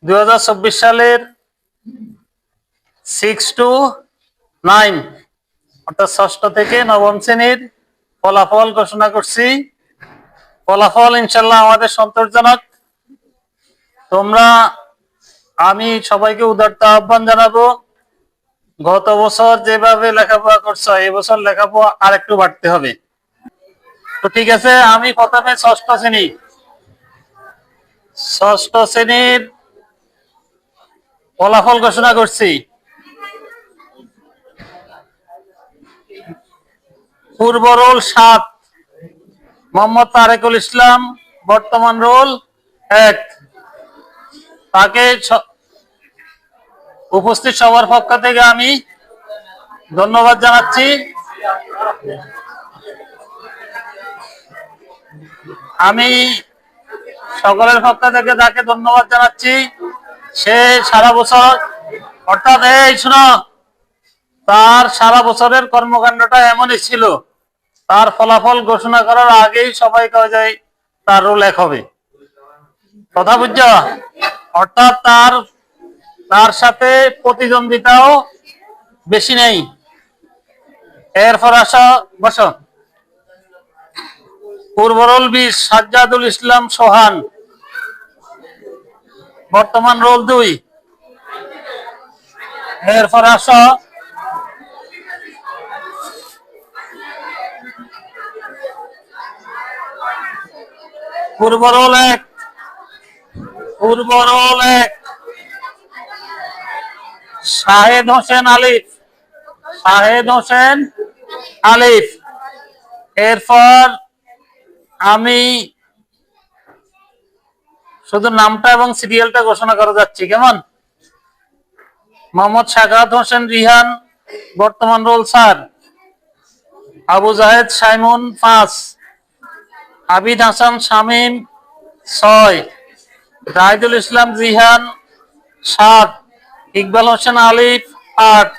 2024 সালের 6 to 9 অর্থাৎ ষষ্ঠ থেকে নবম শ্রেণীর ফলাফল ঘোষণা করছি। ফলাফল ইনশাল্লাহ আমাদের সন্তোষজনক। আমি সবাইকে উদারতা আহ্বান জানাবো, গত বছর যেভাবে লেখাপড়া করছো এই বছর লেখাপড়া আর একটু বাড়তে হবে। তো ঠিক আছে, আমি প্রথমে ষষ্ঠ শ্রেণীর ফলাফল ঘোষণা করছি। পূর্ব রোল 7 মোহাম্মদ তারেকুল ইসলাম, বর্তমান রোল 1। তাকে উপস্থিত সবার পক্ষ থেকে আমি ধন্যবাদ জানাচ্ছি। আমি সকলের পক্ষ থেকে তাকে ধন্যবাদ জানাচ্ছি। সে সারা বছর অর্থাৎ তার সারা বছরের কর্মকাণ্ডটা এমনই ছিল, তার ফলাফল ঘোষণা করার আগেই সবাই কয়ে যায় তার রোল 1 হবে। কথা বুঝছ? অর্থাৎ তার সাথে প্রতিদ্বন্দ্বিতাও বেশি নেই। এরপর আসা বস। পূর্ব রোল 20 সাজ্জাদুল ইসলাম সোহান, বর্তমান রোল 2। এরপর আসা পূর্ব রোল 1 শাহেদ হোসেন আলিফ। এরপর আমি শুধু নামটা এবং সিরিয়ালটা ঘোষণা করা যাচ্ছি। কেমন? মোহাম্মদ সাখাওয়াত হোসেন রিহান, বর্তমান রোল 4। আবু জাহেদ সাইমুন 5। আবিদ হাসান শামীম 6। জাহিদুল ইসলাম জিহান 7। ইকবাল হোসেন আলিফ 8।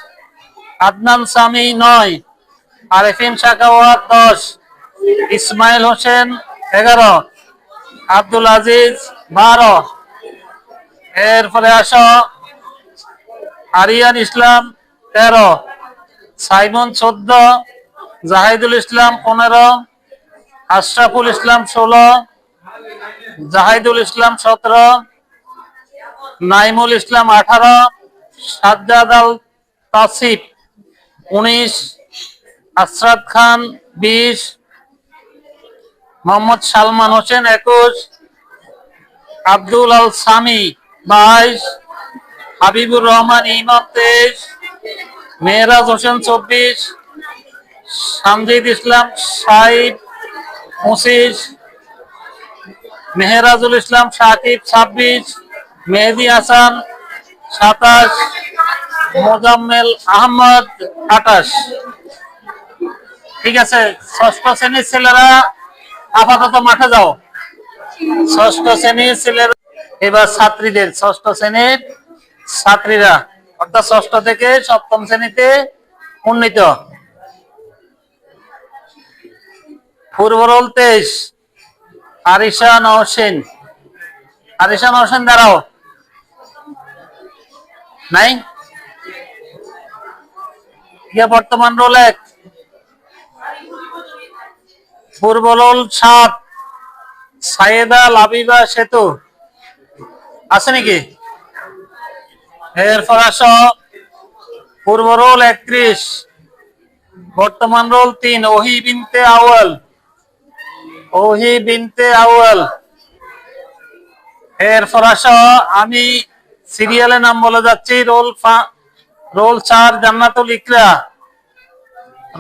আদনান সামি 9। আরেফিন সাখাওয়াত 10। ইসমাইল হোসেন 11। আব্দুল আজিজ 12। এরপরে আসো আরিয়ান ইসলাম 13। সাইমন 14। জাহিদুল ইসলাম 15। আশরাফুল ইসলাম 16। জাহিদুল ইসলাম 17। নাইমুল ইসলাম 18। সাজ্জাদ আল তাসিফ 19। আশরাত খান 20। মোহাম্মদ সালমান হোসেন 21। আব্দুল আল সামি 22। হাবিবুর রহমান ইমাম 23। মেহরাজ হোসেন 24। সামজিদ ইসলাম 60 25। মেহরাজুল ইসলাম সাকিব 26। মেহেদি হাসান 27। মোজাম্মেল আহমদ 28। ঠিক আছে, ষষ্ঠ শ্রেণীর ছেলেরা আপাতত মাঠে যাও। ষষ্ঠ শ্রেণীর ছেলেরা এবার ছাত্রীদের, ষষ্ঠ শ্রেণীর ছাত্রীরা অর্থাৎ ষষ্ঠ থেকে সপ্তম শ্রেণীতে উন্নীত। পূর্ব রোল 23 আরিশা নওশিন দাঁড়াও। নাই? বর্তমান রোল 1। পূর্ব রোল 7 সাইয়েদা লাবিবা সেতু আছে নাকি? এরপর আসো পূর্ব রোল 31 বর্তমান রোল 3 ওহি বিনতে আউয়াল। এরপর আসো আমি সিরিয়ালের নাম বলে যাচ্ছি। রোল 4 জান্নাতুল ইকরা।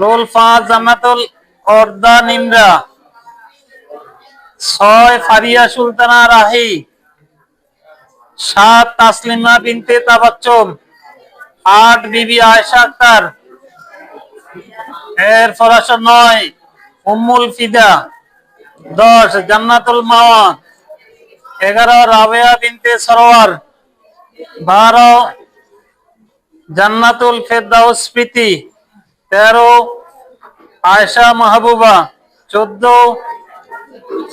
রোল 5 জান্নাতুল অর্দা নিমরা। 6 ফারিয়া সুলতানা রাহি। 7 তাসলিমা বিনতে তাবাচ্চুম। 8 বিবি আয়েশা আক্তার। এরপর আসো 9 উম্মুল ফিদা। 10 জান্নাতুল মাওয়া। 11 রাবেয়া বিনতে সরওয়ার। 12 জান্নাতুল ফেরদাউস প্রীতি। 13 আয়েশা মাহবুবা। 14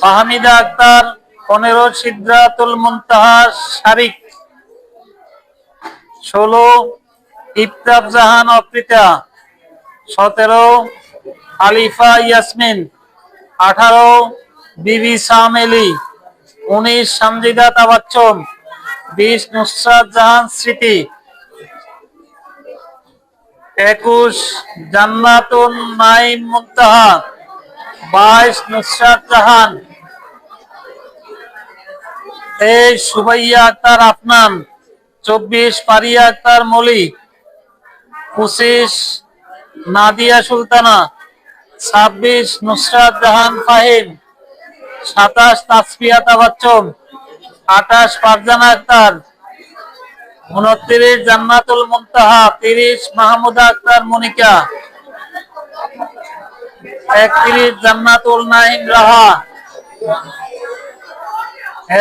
ফাহমিদা আক্তার। 15 সিদরাতুল মুনতাহা শারিক। 16 ইফতাব জাহান অপ্রিতা, 17 আলিফা ইয়াসমিন, 18 বিবি সামেলি, 19 সামজিদা তাবাচ্চম, 20 নুসরাত জাহান স্মৃতি, 21 জান্নাতুন নাইম মুনতাহা, 22 নুসরাত জাহান, 23 সুবাইয়া আক্তার আফনান, 24 ফারিয়া আক্তার মলি, 25 নাদিয়া সুলতানা, 26 নুসরাত জাহান ফাহিম, 27 তাসফিয়া তাবাচ্চম, 28 ফারজানা আক্তার, 29 জান্নাতুল মুনতাহা, 30 মাহমুদা আক্তার মনিকা, 31 জান্নাতুল নাইম রাহা,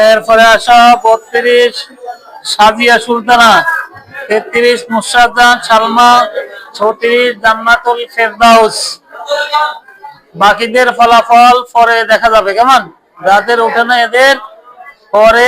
এরপরে আসা 32 সাজিয়া সুলতানা, 33 নুসরাত জাহান সালমা, 34 জান্নাতুল ফেরদাউস। বাকিদের ফলাফল পরে দেখা যাবে, কেমন? যাদের ওঠে না এদের পরে